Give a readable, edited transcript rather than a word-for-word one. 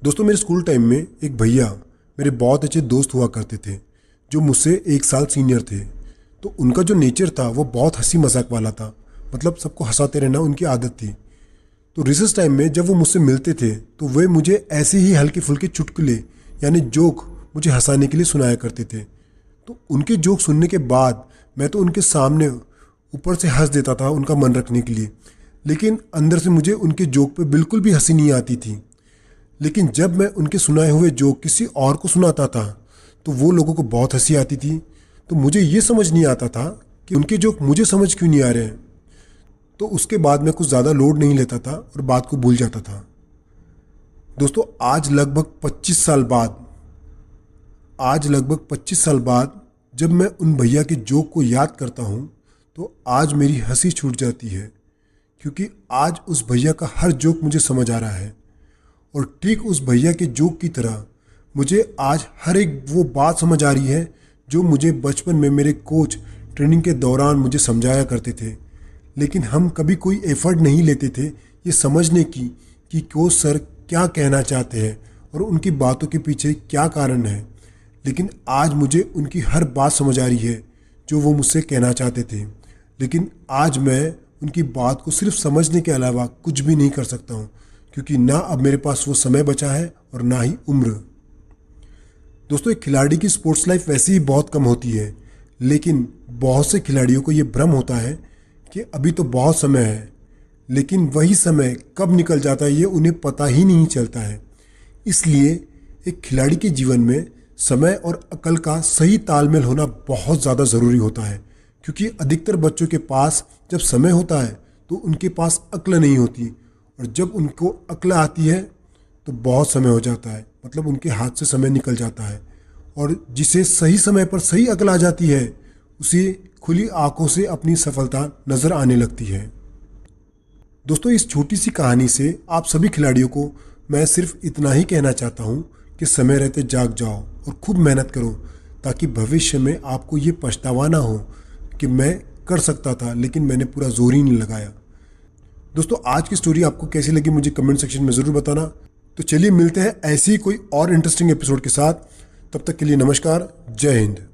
दोस्तों, मेरे school time में एक भैया मेरे बहुत अच्छे दोस्त हुआ करते थे जो मुझसे 1 साल सीनियर थे। तो उनका जो नेचर था वो बहुत हंसी मजाक वाला था। मतलब सबको हंसाते रहना उनकी आदत थी। तो रिसेस टाइम में जब वो मुझसे मिलते थे तो वे मुझे ऐसे ही हल्के फुल्के चुटकुले यानी जोक मुझे हंसाने के लिए सुनाया करते थे। तो उनके जोक सुनने के बाद मैं तो उनके सामने ऊपर से हंस देता था उनका मन रखने के लिए, लेकिन अंदर से मुझे उनके जोक पे बिल्कुल भी हंसी नहीं आती थी। लेकिन जब मैं उनके सुनाए हुए जोक किसी और को सुनाता था तो वो लोगों को बहुत हंसी आती थी। तो मुझे ये समझ नहीं आता था कि उनके जोक मुझे समझ क्यों नहीं आ रहे हैं। तो उसके बाद मैं कुछ ज़्यादा लोड नहीं लेता था और बात को भूल जाता था। दोस्तों, आज लगभग 25 साल बाद जब मैं उन भैया के जोक को याद करता हूँ तो आज मेरी हंसी छूट जाती है, क्योंकि आज उस भैया का हर जोक मुझे समझ आ रहा है। और ठीक उस भैया के जोक की तरह मुझे आज हर एक वो बात समझ आ रही है जो मुझे बचपन में मेरे कोच ट्रेनिंग के दौरान मुझे समझाया करते थे। लेकिन हम कभी कोई एफर्ट नहीं लेते थे ये समझने की कि कोच सर क्या कहना चाहते हैं और उनकी बातों के पीछे क्या कारण है। लेकिन आज मुझे उनकी हर बात समझ आ रही है जो वो मुझसे कहना चाहते थे। लेकिन आज मैं उनकी बात को सिर्फ समझने के अलावा कुछ भी नहीं कर सकता हूँ, क्योंकि ना अब मेरे पास वो समय बचा है और ना ही उम्र। दोस्तों, एक खिलाड़ी की स्पोर्ट्स लाइफ वैसे ही बहुत कम होती है, लेकिन बहुत से खिलाड़ियों को ये भ्रम होता है कि अभी तो बहुत समय है, लेकिन वही समय कब निकल जाता है ये उन्हें पता ही नहीं चलता है। इसलिए एक खिलाड़ी के जीवन में समय और अकल का सही तालमेल होना बहुत ज़्यादा ज़रूरी होता है, क्योंकि अधिकतर बच्चों के पास जब समय होता है तो उनके पास अक्ल नहीं होती, और जब उनको अक्ल आती है तो बहुत समय हो जाता है, मतलब उनके हाथ से समय निकल जाता है। और जिसे सही समय पर सही अक्ल आ जाती है उसे खुली आंखों से अपनी सफलता नज़र आने लगती है। दोस्तों, इस छोटी सी कहानी से आप सभी खिलाड़ियों को मैं सिर्फ इतना ही कहना चाहता हूँ कि समय रहते जाग जाओ और खूब मेहनत करो, ताकि भविष्य में आपको ये पछतावा ना हो कि मैं कर सकता था लेकिन मैंने पूरा जोर ही नहीं लगाया। दोस्तों, आज की स्टोरी आपको कैसी लगी मुझे कमेंट सेक्शन में ज़रूर बताना। तो चलिए मिलते हैं ऐसी ही कोई और इंटरेस्टिंग एपिसोड के साथ। तब तक के लिए नमस्कार, जय हिंद।